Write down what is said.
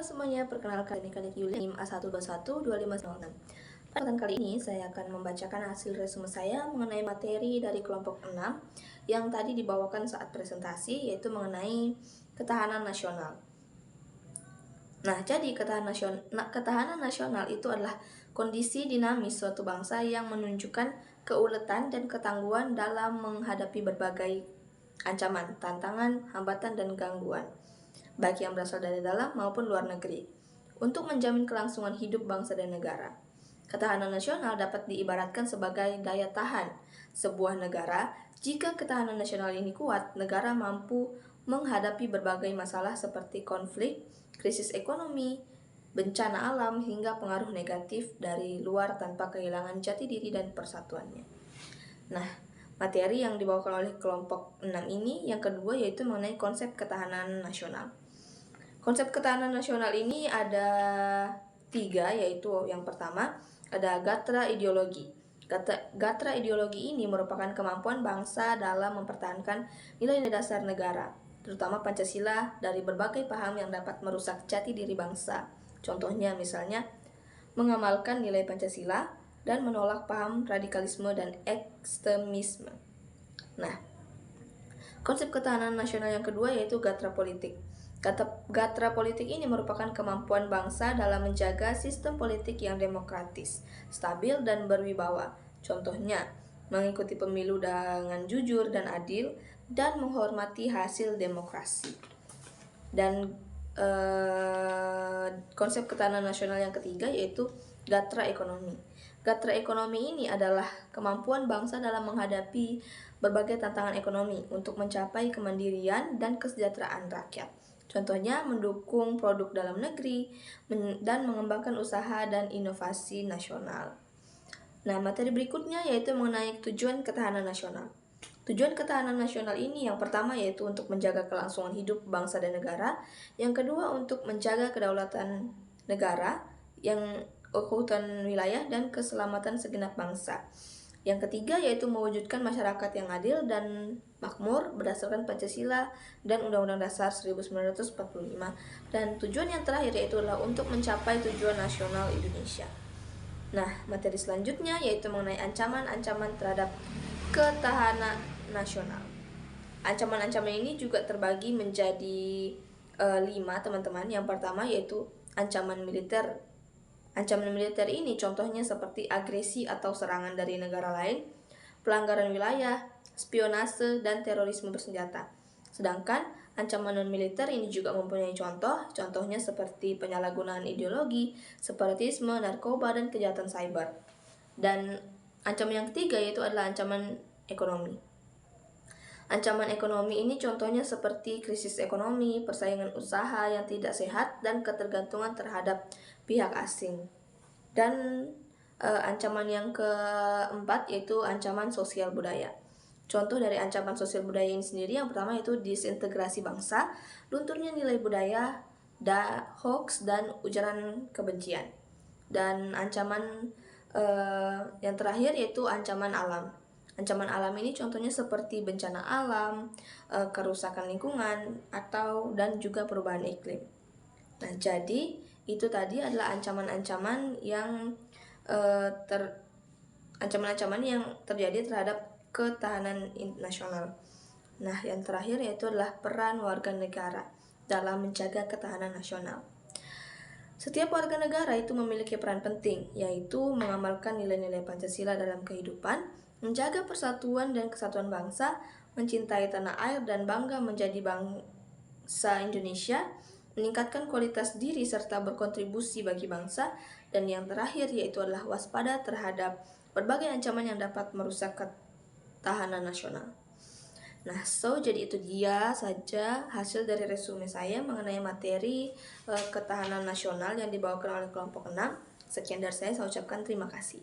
Halo semuanya, perkenalkan ini Kadek Yuli NIM A1212506. Pada kesempatan kali ini saya akan membacakan hasil resume saya mengenai materi dari kelompok 6 yang tadi dibawakan saat presentasi, yaitu mengenai ketahanan nasional. Nah, jadi ketahanan nasional itu adalah kondisi dinamis suatu bangsa yang menunjukkan keuletan dan ketangguhan dalam menghadapi berbagai ancaman, tantangan, hambatan, dan gangguan, baik yang berasal dari dalam maupun luar negeri, untuk menjamin kelangsungan hidup bangsa dan negara. Ketahanan nasional dapat diibaratkan sebagai daya tahan sebuah negara. Jika ketahanan nasional ini kuat, negara mampu menghadapi berbagai masalah seperti konflik, krisis ekonomi, bencana alam, hingga pengaruh negatif dari luar tanpa kehilangan jati diri dan persatuannya. Nah, materi yang dibawakan oleh kelompok 6 ini yang kedua yaitu mengenai konsep ketahanan nasional. Konsep ketahanan nasional ini ada 3, yaitu yang pertama ada gatra ideologi. Gatra ideologi ini merupakan kemampuan bangsa dalam mempertahankan nilai-nilai dasar negara, terutama Pancasila, dari berbagai paham yang dapat merusak jati diri bangsa. Contohnya misalnya mengamalkan nilai Pancasila dan menolak paham radikalisme dan ekstremisme. Nah, konsep ketahanan nasional yang kedua yaitu gatra politik. Gatra politik ini merupakan kemampuan bangsa dalam menjaga sistem politik yang demokratis, stabil, dan berwibawa. Contohnya, mengikuti pemilu dengan jujur dan adil, dan menghormati hasil demokrasi. Dan konsep ketahanan nasional yang ketiga yaitu gatra ekonomi. Gatra ekonomi ini adalah kemampuan bangsa dalam menghadapi berbagai tantangan ekonomi untuk mencapai kemandirian dan kesejahteraan rakyat. Contohnya mendukung produk dalam negeri dan mengembangkan usaha dan inovasi nasional. Nah, materi berikutnya yaitu mengenai tujuan ketahanan nasional. Tujuan ketahanan nasional ini yang pertama yaitu untuk menjaga kelangsungan hidup bangsa dan negara, yang kedua untuk menjaga kedaulatan negara, yang keutuhan wilayah dan keselamatan segenap bangsa. Yang ketiga yaitu mewujudkan masyarakat yang adil dan makmur berdasarkan Pancasila dan Undang-Undang Dasar 1945. Dan tujuan yang terakhir yaitu adalah untuk mencapai tujuan nasional Indonesia. Nah, materi selanjutnya yaitu mengenai ancaman-ancaman terhadap ketahanan nasional. Ancaman-ancaman ini juga terbagi menjadi 5, teman-teman. Yang pertama yaitu ancaman militer. Ancaman militer ini contohnya seperti agresi atau serangan dari negara lain, pelanggaran wilayah, spionase, dan terorisme bersenjata. Sedangkan ancaman non-militer ini juga mempunyai contohnya seperti penyalahgunaan ideologi, separatisme, narkoba, dan kejahatan cyber. Dan ancaman yang ketiga yaitu adalah ancaman ekonomi. Ancaman ekonomi ini contohnya seperti krisis ekonomi, persaingan usaha yang tidak sehat, dan ketergantungan terhadap pihak asing. Dan ancaman yang keempat yaitu ancaman sosial budaya. Contoh dari ancaman sosial budaya ini sendiri yang pertama yaitu disintegrasi bangsa, lunturnya nilai budaya, hoax, dan ujaran kebencian. Dan ancaman yang terakhir yaitu ancaman alam. Ancaman alam ini contohnya seperti bencana alam, kerusakan lingkungan, dan juga perubahan iklim. Nah, jadi itu tadi adalah ancaman-ancaman yang terjadi terhadap ketahanan nasional. Nah, yang terakhir yaitu adalah peran warga negara dalam menjaga ketahanan nasional. Setiap warga negara itu memiliki peran penting, yaitu mengamalkan nilai-nilai Pancasila dalam kehidupan, menjaga persatuan dan kesatuan bangsa, mencintai tanah air dan bangga menjadi bangsa Indonesia, meningkatkan kualitas diri serta berkontribusi bagi bangsa, dan yang terakhir yaitu adalah waspada terhadap berbagai ancaman yang dapat merusak ketahanan nasional. Nah, jadi itu dia saja hasil dari resume saya mengenai materi ketahanan nasional yang dibawakan oleh kelompok 6. Sekian dari saya ucapkan terima kasih.